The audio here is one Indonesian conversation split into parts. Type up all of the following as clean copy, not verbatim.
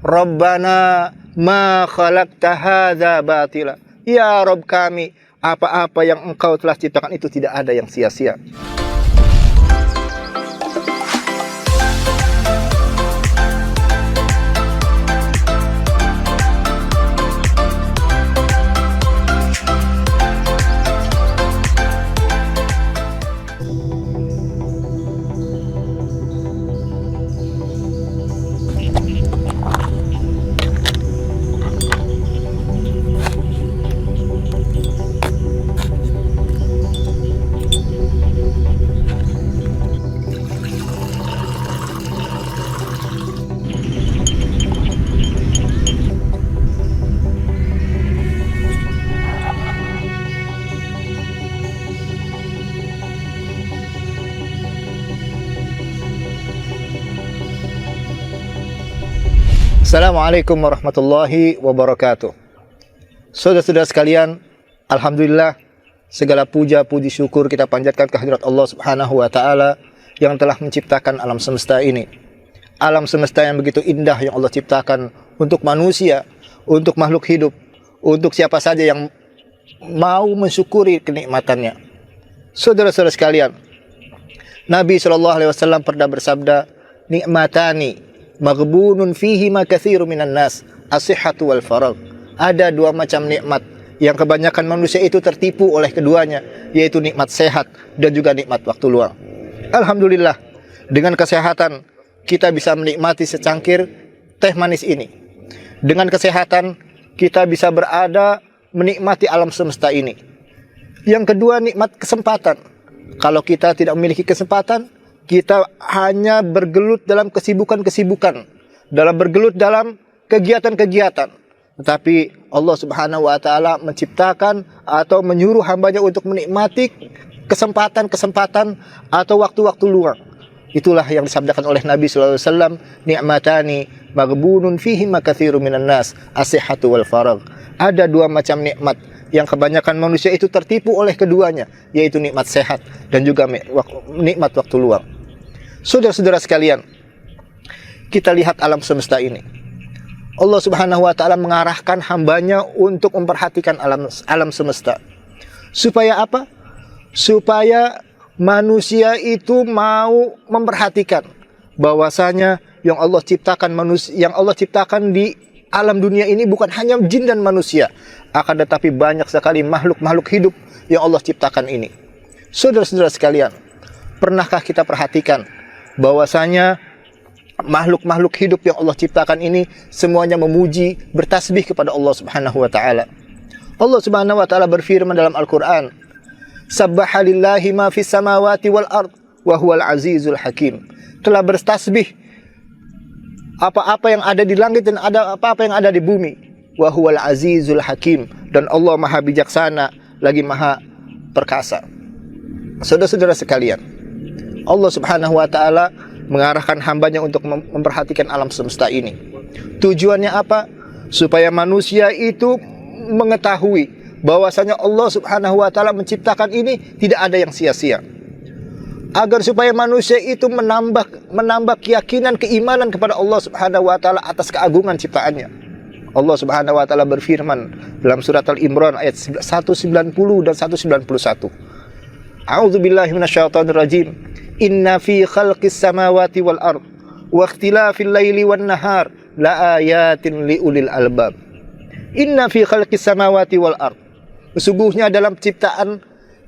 Rabbana ma khalaqta hadza batila. Ya Rabb kami, apa-apa yang Engkau telah ciptakan itu tidak ada yang sia-sia. Assalamualaikum warahmatullahi wabarakatuh. Saudara-saudara sekalian, alhamdulillah segala puja puji syukur kita panjatkan kehadirat Allah Subhanahu wa taala yang telah menciptakan alam semesta ini. Alam semesta yang begitu indah yang Allah ciptakan untuk manusia, untuk makhluk hidup, untuk siapa saja yang mau mensyukuri kenikmatannya. Saudara-saudara sekalian, Nabi SAW pernah bersabda, nikmatani maghbunun fihi ma katsiru minan nas, as-sihhatu wal faragh. Ada dua macam nikmat yang kebanyakan manusia itu tertipu oleh keduanya, yaitu nikmat sehat dan juga nikmat waktu luang. Alhamdulillah, dengan kesehatan kita bisa menikmati secangkir teh manis ini. Dengan kesehatan kita bisa berada menikmati alam semesta ini. Yang kedua, nikmat kesempatan. Kalau kita tidak memiliki kesempatan, kita hanya bergelut dalam kesibukan-kesibukan, bergelut dalam kegiatan-kegiatan. Tetapi Allah Subhanahu wa taala menciptakan atau menyuruh hambanya untuk menikmati kesempatan-kesempatan atau waktu-waktu luang. Itulah yang disabdakan oleh Nabi sallallahu alaihi wasallam, ni'matani maghbunun fihi ma katsiru minan nas, as-sihhatu wal faragh. Ada dua macam nikmat yang kebanyakan manusia itu tertipu oleh keduanya, yaitu nikmat sehat dan juga nikmat waktu luang. Saudara-saudara sekalian, kita lihat alam semesta ini. Allah Subhanahu wa taala mengarahkan hambanya untuk memperhatikan alam semesta. Supaya apa? Supaya manusia itu mau memperhatikan bahwasanya yang Allah ciptakan di alam dunia ini bukan hanya jin dan manusia, akan tetapi banyak sekali makhluk-makhluk hidup yang Allah ciptakan ini. Saudara-saudara sekalian, pernahkah kita perhatikan bahwasanya makhluk-makhluk hidup yang Allah ciptakan ini semuanya memuji, bertasbih kepada Allah Subhanahu wa taala. Allah Subhanahu wa taala berfirman dalam Al-Qur'an, "Sabbaha lillahi ma fis samawati wal ard wa huwal azizul hakim." Telah bertasbih apa-apa yang ada di langit dan apa-apa yang ada di bumi. Wa huwal azizul hakim, dan Allah Maha bijaksana lagi Maha perkasa. Saudara-saudara sekalian, Allah Subhanahu wa taala mengarahkan hambanya untuk memperhatikan alam semesta ini. Tujuannya apa? Supaya manusia itu mengetahui bahwasanya Allah Subhanahu wa taala menciptakan ini tidak ada yang sia-sia. Agar supaya manusia itu menambah keyakinan, keimanan kepada Allah Subhanahu wa taala atas keagungan ciptaannya. Allah Subhanahu wa taala berfirman dalam surat Al-Imran ayat 190 dan 191. A'udzubillahi minasyaitonir rajim. Inna fi khalqis samawati wal ard wa ikhtilafil laili wan nahar la ayatin liulil albab. Inna fi khalqis samawati wal ard. Sesungguhnya dalam ciptaan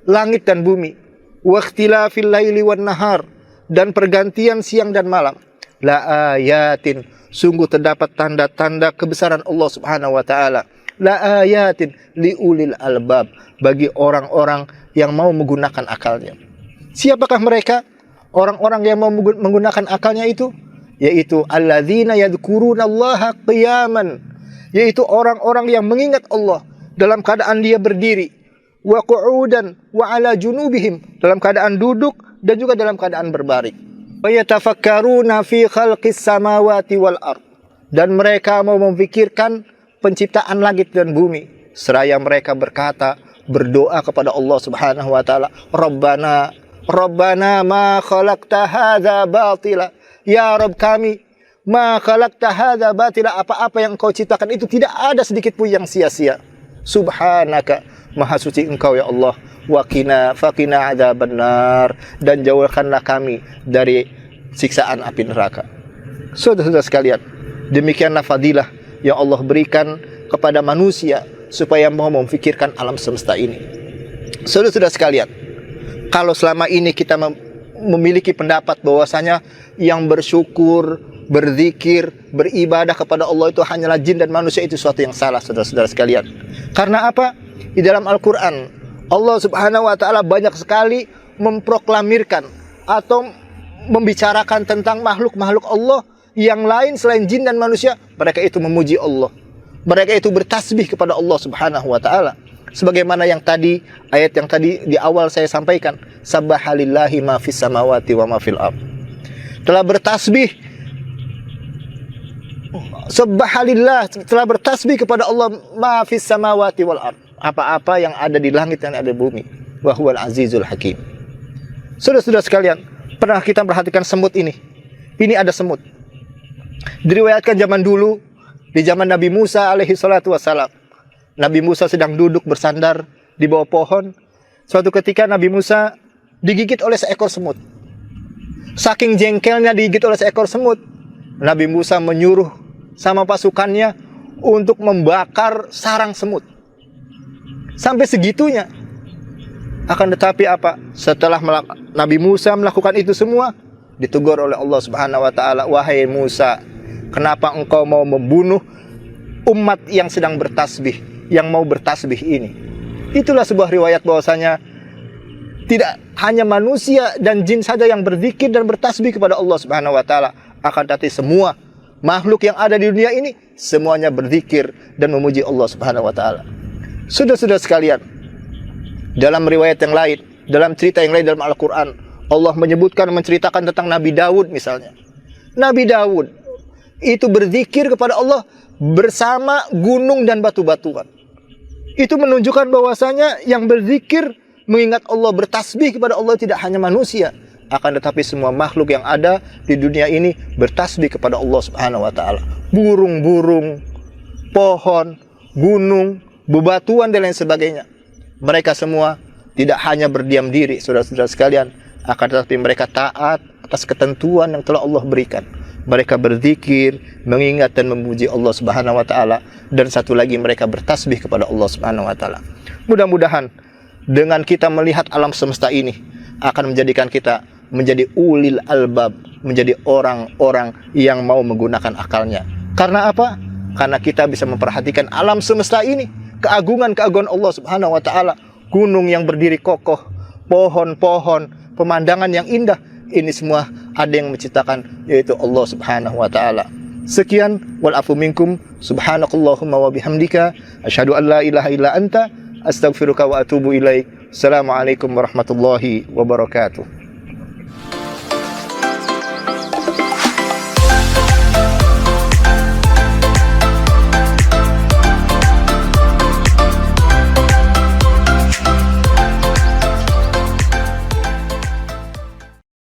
langit dan bumi, wa ikhtilafil laili wan nahar, dan pergantian siang dan malam, la ayatin, sungguh terdapat tanda-tanda kebesaran Allah Subhanahu wa taala. La ayatin liulil albab, bagi orang-orang yang mau menggunakan akalnya. Siapakah mereka? Orang-orang yang mau menggunakan akalnya itu, yaitu alladzina yadhkurunallaha qiyaman, yaitu orang-orang yang mengingat Allah dalam keadaan dia berdiri, wa qu'udan wa ala junubihim, dalam keadaan duduk dan juga dalam keadaan berbaring. Wa yatafakkaruna fi khalqis samawati wal ard, dan mereka mau memfikirkan penciptaan langit dan bumi, seraya mereka berdoa kepada Allah Subhanahu wa taala, Rabbana ma khalaqta hadza batila. Ya Rabb kami, Ma khalaqta hadza batila, apa-apa yang engkau ciptakan itu tidak ada sedikit pun yang sia-sia. Subhanaka, maha suci engkau ya Allah. Wa faqina adzabannar, dan jauhkanlah kami dari siksaan api neraka. Saudara-saudara sekalian, demikianlah fadilah yang Allah berikan kepada manusia supaya mau memfikirkan alam semesta ini. Saudara-saudara sekalian, kalau selama ini kita memiliki pendapat bahwasanya yang bersyukur, berzikir, beribadah kepada Allah itu hanyalah jin dan manusia, itu suatu yang salah, saudara-saudara sekalian. Karena apa? Di dalam Al-Quran, Allah Subhanahu wa Ta'ala banyak sekali memproklamirkan atau membicarakan tentang makhluk-makhluk Allah yang lain selain jin dan manusia. Mereka itu memuji Allah, mereka itu bertasbih kepada Allah Subhanahu wa Ta'ala. Sebagaimana yang tadi, ayat yang tadi di awal saya sampaikan, Sabbahalillahi ma fis samawati wa ma fil ardh. Telah bertasbih, Subhanallah, telah bertasbih kepada Allah ma fis samawati wal ard, apa-apa yang ada di langit dan ada di bumi. Wa huwal azizul hakim. Saudara-saudara sekalian, pernah kita perhatikan semut ini? Ini ada semut. Diriwayatkan zaman dulu, di zaman Nabi Musa alaihi salatu wassalam. Nabi Musa sedang duduk bersandar di bawah pohon. Suatu ketika Nabi Musa digigit oleh seekor semut. Saking jengkelnya digigit oleh seekor semut, Nabi Musa menyuruh sama pasukannya untuk membakar sarang semut. Sampai segitunya. Akan tetapi apa? Setelah Nabi Musa melakukan itu semua, ditegur oleh Allah Subhanahu wa Ta'ala, wahai Musa, kenapa engkau mau membunuh umat yang sedang bertasbih, yang mau bertasbih ini? Itulah sebuah riwayat bahwasanya tidak hanya manusia dan jin saja yang berzikir dan bertasbih kepada Allah Subhanahu wa Ta'ala, akan tetapi semua makhluk yang ada di dunia ini semuanya berzikir dan memuji Allah Subhanahu wa Ta'ala. Saudara-saudara sekalian, dalam riwayat yang lain, dalam cerita yang lain dalam Al-Quran, Allah menyebutkan, menceritakan tentang Nabi Daud misalnya. Nabi Daud itu berzikir kepada Allah bersama gunung dan batu-batuan. Itu menunjukkan bahwasanya yang berzikir, mengingat Allah, bertasbih kepada Allah tidak hanya manusia, akan tetapi semua makhluk yang ada di dunia ini bertasbih kepada Allah Subhanahu wa Ta'ala. Burung-burung, pohon, gunung, bebatuan dan lain sebagainya. Mereka semua tidak hanya berdiam diri, saudara-saudara sekalian, akan tetapi mereka taat atas ketentuan yang telah Allah berikan. Mereka berzikir, mengingat dan memuji Allah Subhanahu wa Ta'ala, dan satu lagi mereka bertasbih kepada Allah Subhanahu wa Ta'ala. Mudah-mudahan dengan kita melihat alam semesta ini akan menjadikan kita menjadi ulil albab, menjadi orang-orang yang mau menggunakan akalnya. Karena apa? Karena kita bisa memperhatikan alam semesta ini, keagungan-keagungan Allah Subhanahu wa Ta'ala, gunung yang berdiri kokoh, pohon-pohon, pemandangan yang indah. Ini semua ada yang menciptakan, yaitu Allah Subhanahu wa Ta'ala. Sekian, wal afu minkum, subhanakallahumma wa bihamdika, asyhadu an la ilaha illa anta, astaghfiruka wa atubu ilaik. Assalamualaikum warahmatullahi wabarakatuh.